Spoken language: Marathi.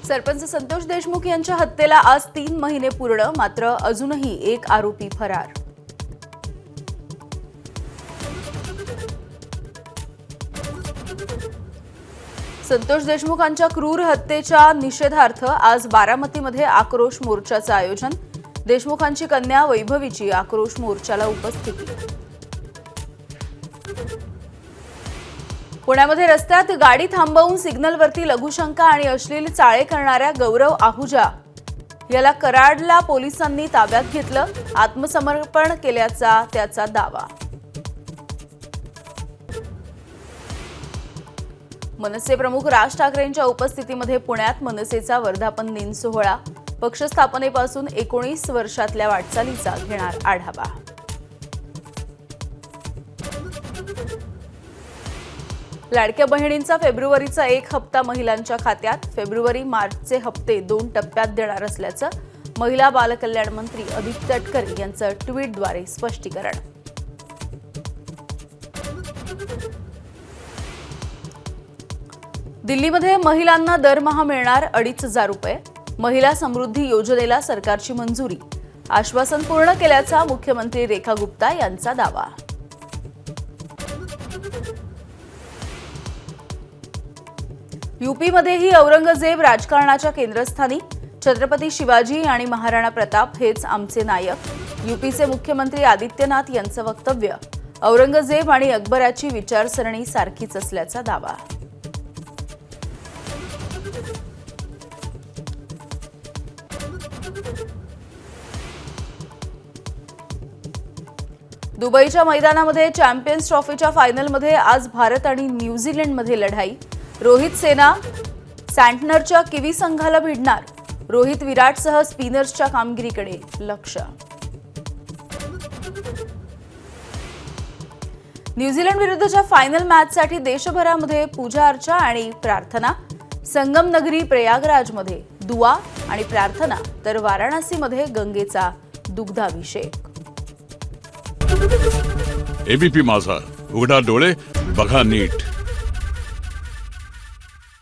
सरपंच संतोष देशमुख यांच्या हत्येला आज 3 महिने पूर्ण, मात्र अजूनही एक आरोपी फरार। संतोष देशमुखांच्या क्रूर हत्येच्या निषेधार्थ आज बारामतीमध्ये आक्रोश मोर्चाचं आयोजन। देशमुखांची कन्या वैभवीची आक्रोश मोर्चाला उपस्थिती। पुण्यामध्ये रस्त्यात गाडी थांबवून सिग्नलवरती लघुशंका आणि अश्लील चाळे करणाऱ्या गौरव आहुजा याला कराडला पोलिसांनी ताब्यात घेतलं। आत्मसमर्पण केल्याचा त्याचा दावा। मनसे प्रमुख राज ठाकरेंच्या उपस्थितीमध्ये पुण्यात मनसेचा वर्धापन दिन सोहळा। पक्ष स्थापनेपासून 19 वर्षातल्या वाटचालीचा घेणार आढावा। लाडक्या बहिणींचा फेब्रुवारीचा 1 हप्ता महिलांच्या खात्यात। फेब्रुवारी मार्चचे हप्ते 2 टप्प्यात देणार असल्याचं महिला बालकल्याण मंत्री अदिती तटकरे यांचं ट्विटद्वारे स्पष्टीकरण। दिल्लीमध्ये महिलांना दरमहा मिळणार 2,500 रुपये। महिला समृद्धी योजनेला सरकारची मंजुरी। आश्वासन पूर्ण केल्याचा मुख्यमंत्री रेखा गुप्ता यांचा दावा। यूपीमध्येही औरंगजेब राजकारणाच्या केंद्रस्थानी। छत्रपती शिवाजी आणि महाराणा प्रताप हेच आमचे नायक। यूपीचे मुख्यमंत्री आदित्यनाथ यांचं वक्तव्य। औरंगजेब आणि अकबराची विचारसरणी सारखीच असल्याचा दावा। दुबईच्या मैदानामध्ये चॅम्पियन्स ट्रॉफीच्या फायनलमध्ये आज भारत आणि न्यूझीलंडमध्ये लढाई। रोहित सेना सँटनरच्या किवी संघाला भिडणार। रोहित विराटसह स्पिनर्सच्या कामगिरीकडे लक्ष। न्यूझीलंड विरुद्धच्या फायनल मॅचसाठी देशभरामध्ये पूजा अर्चा आणि प्रार्थना। संगम नगरी प्रयागराजमध्ये दुआ आणि प्रार्थना, तर वाराणसीमध्ये गंगेचा दुग्धाभिषेक। एबीपी माझा, उघडा डोळे बघा नीट।